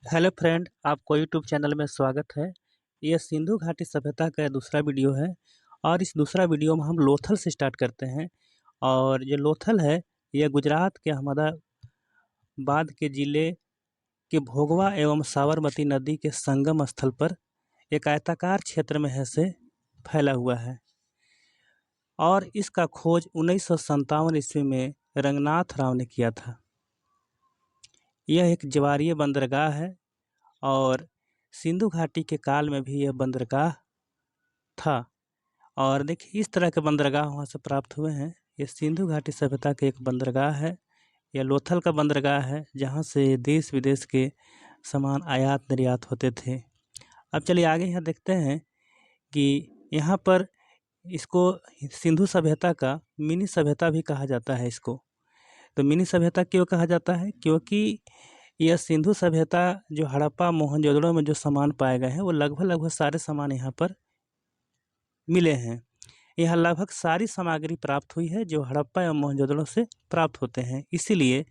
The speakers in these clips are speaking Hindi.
हेलो फ्रेंड, आपको यूट्यूब चैनल में स्वागत है। ये सिंधु घाटी सभ्यता का दूसरा वीडियो है और इस दूसरा वीडियो में हम लोथल से स्टार्ट करते हैं। और ये लोथल है, ये गुजरात के अहमदाबाद के ज़िले के भोगवा एवं साबरमती नदी के संगम स्थल पर एक आयताकार क्षेत्र में है से फैला हुआ है। और इसका खोज 1957 ईस्वी में रंगनाथ राव ने किया था। यह एक ज्वारीय बंदरगाह है और सिंधु घाटी के काल में भी यह बंदरगाह था। और देखिए इस तरह के बंदरगाह वहाँ से प्राप्त हुए हैं। ये सिंधु घाटी सभ्यता के एक बंदरगाह है। यह लोथल का बंदरगाह है जहाँ से देश विदेश के सामान आयात निर्यात होते थे। अब चलिए आगे यहाँ देखते हैं कि यहाँ पर इसको सिंधु सभ्यता का मिनी सभ्यता भी कहा जाता है। इसको तो मिनी सभ्यता क्यों कहा जाता है? क्योंकि यह सिंधु सभ्यता जो हड़प्पा मोहनजोदड़ो में जो सामान पाए गए हैं वो लगभग सारे सामान यहाँ पर मिले हैं। यहाँ लगभग सारी सामग्री प्राप्त हुई है जो हड़प्पा एवं मोहनजोदड़ो से प्राप्त होते हैं। इसीलिए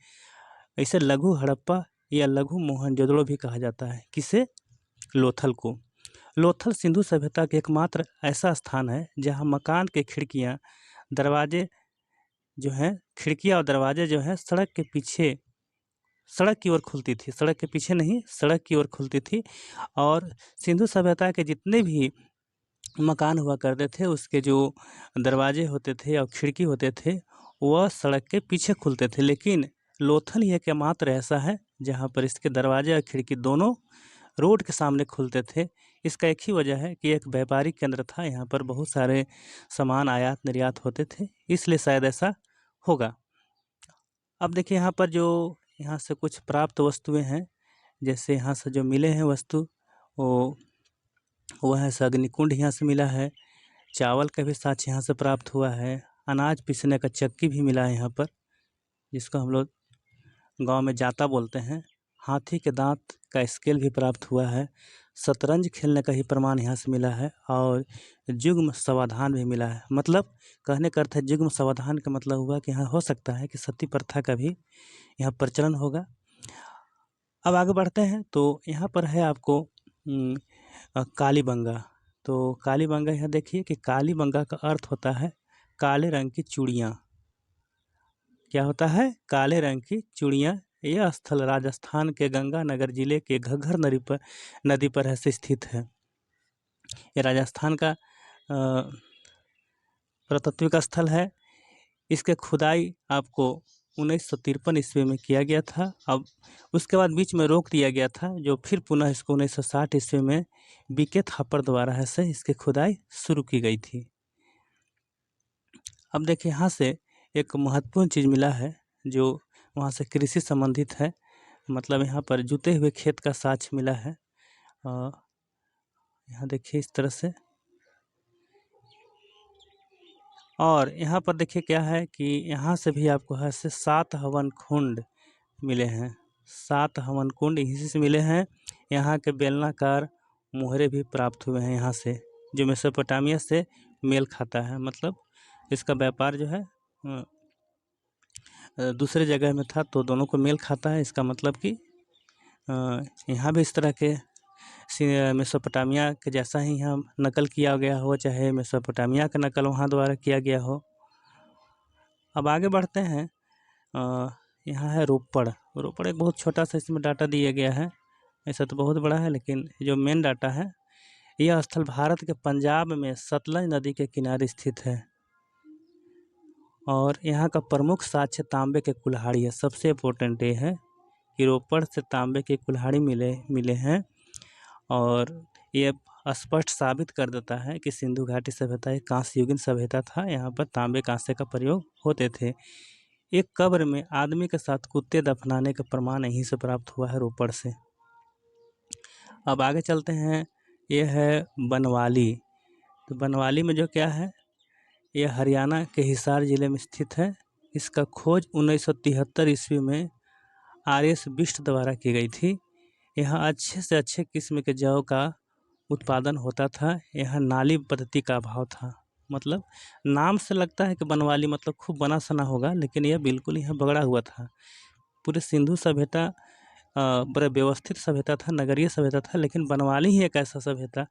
इसे लघु हड़प्पा या लघु मोहनजोदड़ो भी कहा जाता है। किसे? लोथल को। लोथल सिंधु सभ्यता के एकमात्र ऐसा स्थान है जहाँ मकान के खिड़कियाँ दरवाजे जो हैं, खिड़कियाँ और दरवाजे जो हैं सड़क के पीछे सड़क की ओर खुलती थी। सड़क के पीछे नहीं, सड़क की ओर खुलती थी। और सिंधु सभ्यता के जितने भी मकान हुआ करते थे उसके जो दरवाजे होते थे और खिड़की होते थे वह सड़क के पीछे खुलते थे। लेकिन लोथल ही एकमात्र ऐसा है जहाँ पर इसके दरवाजे और खिड़की दोनों रोड के सामने खुलते थे। इसका एक ही वजह है कि एक व्यापारिक केंद्र था, यहाँ पर बहुत सारे सामान आयात निर्यात होते थे, इसलिए शायद ऐसा होगा। अब देखिए यहाँ पर जो यहाँ से कुछ प्राप्त वस्तुएं हैं, जैसे यहाँ से जो मिले हैं वस्तु वो है अग्निकुंड यहाँ से मिला है, चावल का भी साक्ष्य यहाँ से प्राप्त हुआ है, अनाज पीसने का चक्की भी मिला है यहाँ पर जिसको हम लोग गांव में जाता बोलते हैं, हाथी के दांत का स्केल भी प्राप्त हुआ है, शतरंज खेलने का ही प्रमाण यहाँ से मिला है और युग्म समाधान भी मिला है। मतलब कहने का अर्थ है युग्म समाधान का मतलब हुआ कि यहाँ हो सकता है कि सती प्रथा का भी यहाँ प्रचलन होगा। अब आगे बढ़ते हैं तो यहाँ पर है आपको कालीबंगा। तो कालीबंगा यहाँ देखिए कि कालीबंगा का अर्थ होता है काले रंग की चूड़ियाँ। क्या होता है? काले रंग की चूड़ियाँ। यह स्थल राजस्थान के गंगानगर जिले के घग्गर नदी पर ऐसे स्थित है। ये राजस्थान का पुरातात्विक स्थल है। इसके खुदाई आपको 1953 ईस्वी में किया गया था। अब उसके बाद बीच में रोक दिया गया था, जो फिर पुनः इसको 1960 ईस्वी में बीके थापर द्वारा ऐसे इसकी खुदाई शुरू की गई थी। अब देखिए यहाँ से एक महत्वपूर्ण चीज़ मिला है जो वहाँ से कृषि संबंधित है। मतलब यहाँ पर जुते हुए खेत का साक्ष्य मिला है। यहाँ देखिए इस तरह से। और यहाँ पर देखिए क्या है कि यहाँ से भी आपको ऐसे 7 हवन कुंड मिले हैं। 7 हवन कुंड इसी से मिले हैं। यहाँ के बेलनाकार मोहरे भी प्राप्त हुए हैं यहाँ से, जो मेसोपोटामिया से मेल खाता है। मतलब इसका व्यापार जो है दूसरे जगह में था तो दोनों को मेल खाता है। इसका मतलब कि यहाँ भी इस तरह के मेसोपोटामिया के जैसा ही यहाँ नकल किया गया हो, चाहे मेसोपोटामिया का नकल वहाँ द्वारा किया गया हो। अब आगे बढ़ते हैं। यहाँ है रोपड़। रोपड़ एक बहुत छोटा सा इसमें डाटा दिया गया है, ऐसा तो बहुत बड़ा है, लेकिन जो मेन डाटा है यह स्थल भारत के पंजाब में सतलज नदी के किनारे स्थित है। और यहाँ का प्रमुख साक्ष्य तांबे के कुल्हाड़ी है। सबसे इम्पोर्टेंट ये है कि रोपड़ से तांबे के कुल्हाड़ी मिले हैं। और ये स्पष्ट साबित कर देता है कि सिंधु घाटी सभ्यता एक कांस्य युगीन सभ्यता था। यहाँ पर तांबे कांसे का प्रयोग होते थे। एक कब्र में आदमी के साथ कुत्ते दफनाने का प्रमाण यहीं से प्राप्त हुआ है, रोपड़ से। अब आगे चलते हैं। ये है बनवाली। तो बनवाली में जो क्या है, यह हरियाणा के हिसार ज़िले में स्थित है। इसका खोज 1973 ईस्वी में RS बिष्ट द्वारा की गई थी। यहाँ अच्छे से अच्छे किस्म के जौ का उत्पादन होता था। यहाँ नाली पद्धति का अभाव था। मतलब नाम से लगता है कि बनवाली मतलब खूब बना सना होगा, लेकिन यह बिल्कुल यहाँ बगड़ा हुआ था। पूरे सिंधु सभ्यता बड़ा व्यवस्थित सभ्यता था, नगरीय सभ्यता था, लेकिन बनवाली ही एक ऐसा सभ्यता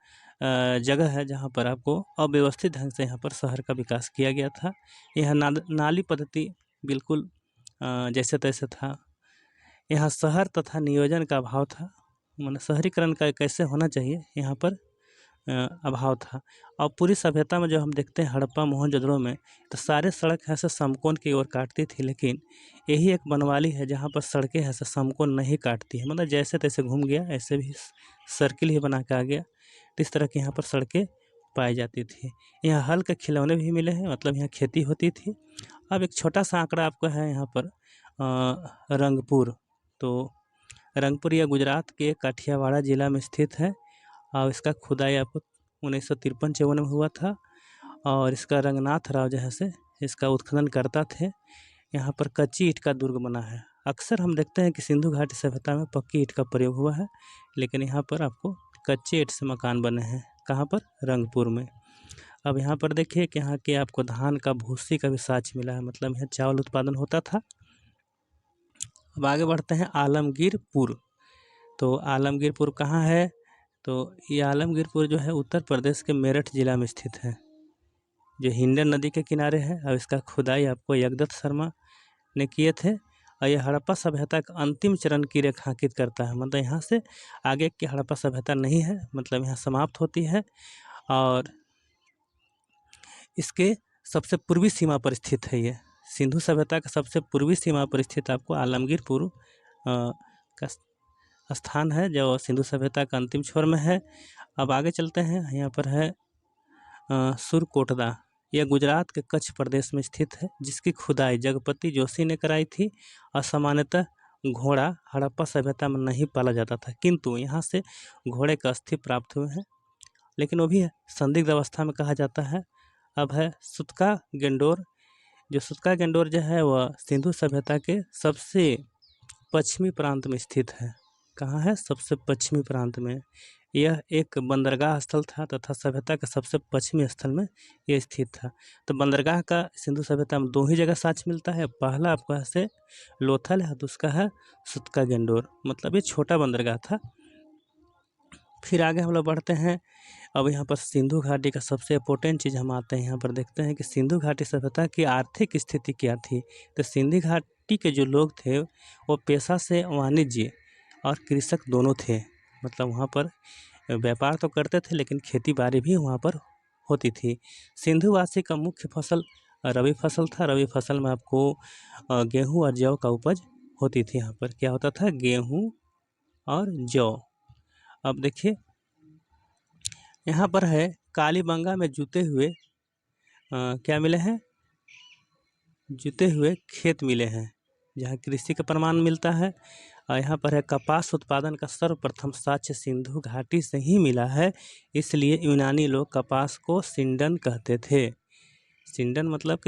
जगह है जहाँ पर आपको अव्यवस्थित ढंग से यहाँ पर शहर का विकास किया गया था। यह नाली पद्धति बिल्कुल जैसे तैसे था। यहाँ शहर तथा नियोजन का अभाव था, माने शहरीकरण का कैसे होना चाहिए यहाँ पर अभाव था। और पूरी सभ्यता में जो हम देखते हैं हड़प्पा मोहनजोदड़ो में, तो सारे सड़क ऐसे समकोण की ओर काटती थी, लेकिन यही एक बनवाली है जहाँ पर सड़कें ऐसे समकोण नहीं काटती है, मतलब जैसे तैसे घूम गया, ऐसे भी सर्किल ही बना के आ गया। तो इस तरह की यहाँ पर सड़कें पाई जाती थी। यहाँ हल के खिलौने भी मिले हैं, मतलब यहाँ खेती होती थी। अब एक छोटा सा आंकड़ा आपको है यहाँ पर रंगपुर। तो रंगपुर यह गुजरात के काठियावाड़ जिला में स्थित है और इसका खुदाई आपको 1953-54 में हुआ था। और इसका रंगनाथ राव जो है से इसका उत्खनन करता थे। यहाँ पर कच्ची ईंट का दुर्ग बना है। अक्सर हम देखते हैं कि सिंधु घाटी सभ्यता में पक्की ईंट का प्रयोग हुआ है, लेकिन यहाँ पर आपको कच्चे ईंट से मकान बने हैं। कहाँ पर? रंगपुर में। अब यहाँ पर देखिए कि यहाँ के आपको धान का भूसी का भी साक्ष्य मिला है, मतलब यहाँ चावल उत्पादन होता था। अब आगे बढ़ते हैं आलमगीरपुर। तो आलमगीरपुर कहाँ है? तो ये आलमगीरपुर जो है उत्तर प्रदेश के मेरठ जिला में स्थित है, जो हिंडन नदी के किनारे है। और इसका खुदाई आपको यज्ञदत्त शर्मा ने किए थे। और ये हड़प्पा सभ्यता का अंतिम चरण की रेखांकित करता है, मतलब यहाँ से आगे की हड़प्पा सभ्यता नहीं है, मतलब यहाँ समाप्त होती है। और इसके सबसे पूर्वी सीमा पर स्थित है। ये सिंधु सभ्यता का सबसे पूर्वी सीमा पर स्थित आपको आलमगीरपुर का स्थान है, जो सिंधु सभ्यता का अंतिम छोर में है। अब आगे चलते हैं। यहाँ पर है सुरकोटदा। यह गुजरात के कच्छ प्रदेश में स्थित है, जिसकी खुदाई जगपति जोशी ने कराई थी। और सामान्यतः घोड़ा हड़प्पा सभ्यता में नहीं पाला जाता था, किंतु यहाँ से घोड़े का अस्थि प्राप्त हुए हैं, लेकिन वो भी संदिग्ध अवस्था में कहा जाता है। अब है सुतका गेंडोर। जो सुतका गेंडोर जो है वह सिंधु सभ्यता के सबसे पश्चिमी प्रांत में स्थित है। कहाँ है? सबसे पश्चिमी प्रांत में। यह एक बंदरगाह स्थल था तथा सभ्यता के सबसे पश्चिमी स्थल में यह स्थित था। तो बंदरगाह का सिंधु सभ्यता में दो ही जगह साक्ष्य मिलता है। पहला आपको ऐसे लोथल है, दूसरा है सुतका गेंडोर, मतलब ये छोटा बंदरगाह था। फिर आगे हम लोग बढ़ते हैं। अब यहाँ पर सिंधु घाटी का सबसे इम्पोर्टेंट चीज़ हम आते हैं, यहाँ पर देखते हैं कि सिंधु घाटी सभ्यता की आर्थिक स्थिति क्या थी। तो सिंधु घाटी के जो लोग थे वो पेशा से वाणिज्य और कृषक दोनों थे, मतलब वहाँ पर व्यापार तो करते थे, लेकिन खेती बाड़ी भी वहाँ पर होती थी। सिंधुवासी का मुख्य फसल रबी फसल था। रबी फसल में आपको गेहूँ और जौ का उपज होती थी। यहाँ पर क्या होता था? गेहूँ और जौ। अब देखिए यहाँ पर है कालीबंगा में जुते हुए क्या मिले हैं? जुते हुए खेत मिले हैं, जहाँ कृषि का प्रमाण मिलता है। और यहाँ पर है कपास उत्पादन का सर्वप्रथम साक्ष्य सिंधु घाटी से ही मिला है, इसलिए यूनानी लोग कपास को सिंडन कहते थे। सिंडन मतलब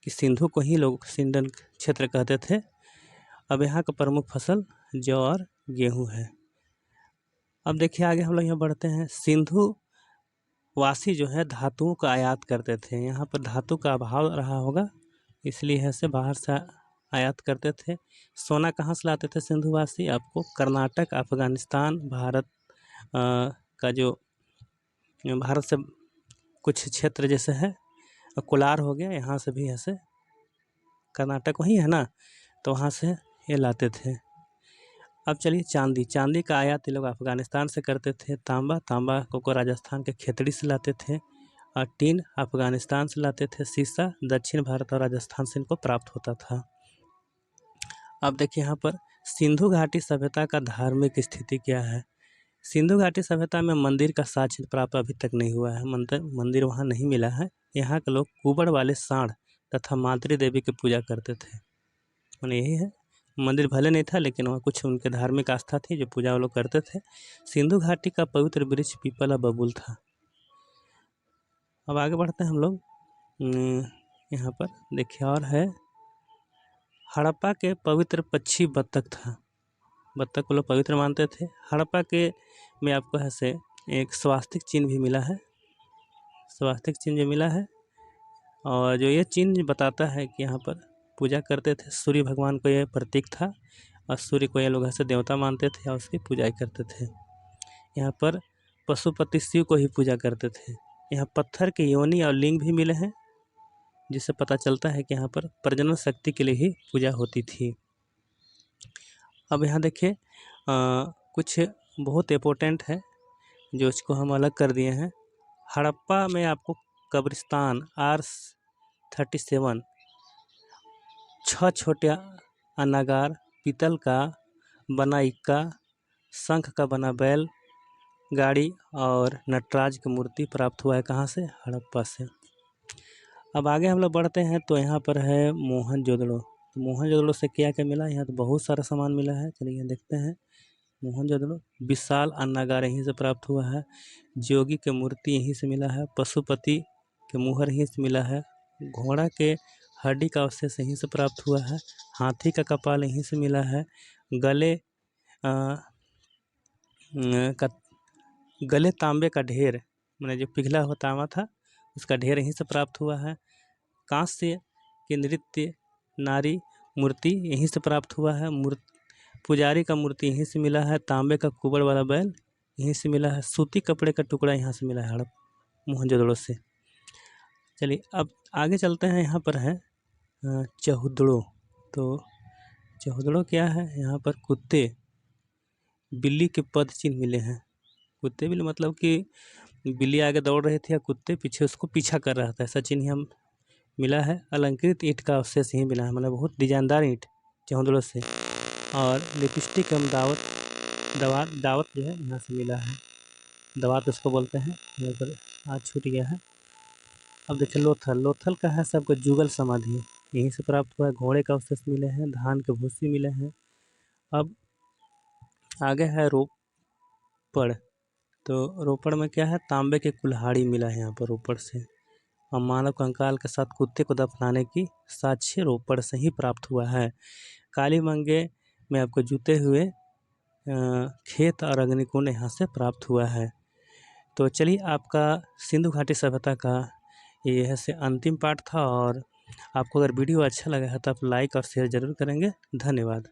कि सिंधु को ही लोग सिंडन क्षेत्र कहते थे। अब यहाँ का प्रमुख फसल जौ और गेहूँ है। अब देखिए आगे हम लोग यहाँ बढ़ते हैं। सिंधु वासी जो है धातुओं का आयात करते थे। यहाँ पर धातु का अभाव रहा होगा, इसलिए ऐसे बाहर से आयात करते थे। सोना कहाँ से लाते थे सिंधुवासी? आपको कर्नाटक, अफगानिस्तान, भारत का जो भारत से कुछ क्षेत्र जैसे है कोलार हो गया, यहाँ से भी ऐसे कर्नाटक वही है ना, तो वहाँ से ये लाते थे। अब चलिए चांदी का आयात ये लोग अफगानिस्तान से करते थे। तांबा को राजस्थान के खेतड़ी से लाते थे। और टीन अफगानिस्तान से लाते थे। शीशा दक्षिण भारत और राजस्थान से इनको प्राप्त होता था। अब देखिए यहाँ पर सिंधु घाटी सभ्यता का धार्मिक स्थिति क्या है। सिंधु घाटी सभ्यता में मंदिर का साक्ष्य प्राप्त अभी तक नहीं हुआ है, मंदिर वहाँ नहीं मिला है। यहाँ के लोग कुबड़ वाले सांड तथा मातृ देवी की पूजा करते थे, माने यही है। मंदिर भले नहीं था, लेकिन वहाँ कुछ उनके धार्मिक आस्था थी जो पूजा वो लोग करते थे। सिंधु घाटी का पवित्र वृक्ष पीपल और बबूल था। अब आगे बढ़ते हैं हम लोग। यहाँ पर देखिए और है हड़प्पा के पवित्र पक्षी बत्तख था। बत्तख को लोग पवित्र मानते थे। हड़प्पा के में आपको ऐसे एक स्वास्तिक चिन्ह भी मिला है। स्वास्तिक चिन्ह जो मिला है, और जो ये चिन्ह बताता है कि यहाँ पर पूजा करते थे सूर्य भगवान को, यह प्रतीक था। और सूर्य को ये लोग ऐसे देवता मानते थे और उसकी पूजा करते थे। यहाँ पर पशुपति शिव को ही पूजा करते थे। यहाँ पत्थर के योनि और लिंग भी मिले हैं, जिससे पता चलता है कि यहाँ पर प्रजनन शक्ति के लिए ही पूजा होती थी। अब यहाँ देखिए कुछ बहुत इम्पोर्टेंट है जो इसको हम अलग कर दिए हैं। हड़प्पा में आपको कब्रिस्तान R37 6 छोटे अन्नागार, पीतल का बना इक्का, शंख का बना बैल गाड़ी और नटराज की मूर्ति प्राप्त हुआ है। कहाँ से? हड़प्पा से। अब आगे हम लोग बढ़ते हैं तो यहाँ पर है मोहनजोदड़ो। तो मोहनजोदड़ो से क्या क्या मिला? यहाँ तो बहुत सारा सामान मिला है, चलिए देखते हैं। मोहनजोदड़ो विशाल अन्नागार यहीं से प्राप्त हुआ है, जोगी के मूर्ति यहीं से मिला है, पशुपति के मुहर यहीं से मिला है, घोड़ा के हड्डी का अवशेष यहीं से प्राप्त हुआ है, हाथी का कपाल यहीं से मिला है, गले तांबे का ढेर, मैंने जो पिघला हुआ तांबा था उसका ढेर यहीं से प्राप्त हुआ है, कांस्य के नृत्य नारी मूर्ति यहीं से प्राप्त हुआ है, पुजारी का मूर्ति यहीं से मिला है, तांबे का कुबड़ वाला बैल यहीं से मिला है, सूती कपड़े का टुकड़ा यहाँ से मिला है हड़प मोहनजोदड़ो से। चलिए अब आगे चलते हैं। यहाँ पर है चहुदड़ो। तो चहुदड़ो क्या है? यहाँ पर कुत्ते बिल्ली के पद चिन्ह मिले हैं। कुत्ते बिल्ली मतलब कि बिल्ली आगे दौड़ रही थी या कुत्ते पीछे उसको पीछा कर रहा था, ऐसा चिन्ह हम मिला है। अलंकृत ईंट का अवशेष यहीं मिला है, मतलब बहुत डिजाइनदार ईंट चहुदड़ो से। और लिपस्टिक एवं दावत जो है यहाँ से मिला है, दावत उसको बोलते हैं, यहाँ पर आज छूट गया है। अब देखिए लोथल का है सबको जुगल समाधि, यहीं से प्राप्त हुआ है। घोड़े का अवशेष मिले हैं, धान के भूसी मिले हैं। अब आगे है रोपड़। तो रोपड़ में क्या है? तांबे के कुल्हाड़ी मिला है यहाँ पर रोपड़ से। और मानव कंकाल के साथ कुत्ते को दफनाने की साक्ष्य रोपड़ से ही प्राप्त हुआ है। काली मंगे में आपको जूते हुए खेत और अग्निकुंड यहाँ से प्राप्त हुआ है। तो चलिए आपका सिंधु घाटी सभ्यता का यह से अंतिम पार्ट था, और आपको अगर वीडियो अच्छा लगा है तो आप लाइक और शेयर ज़रूर करेंगे। धन्यवाद।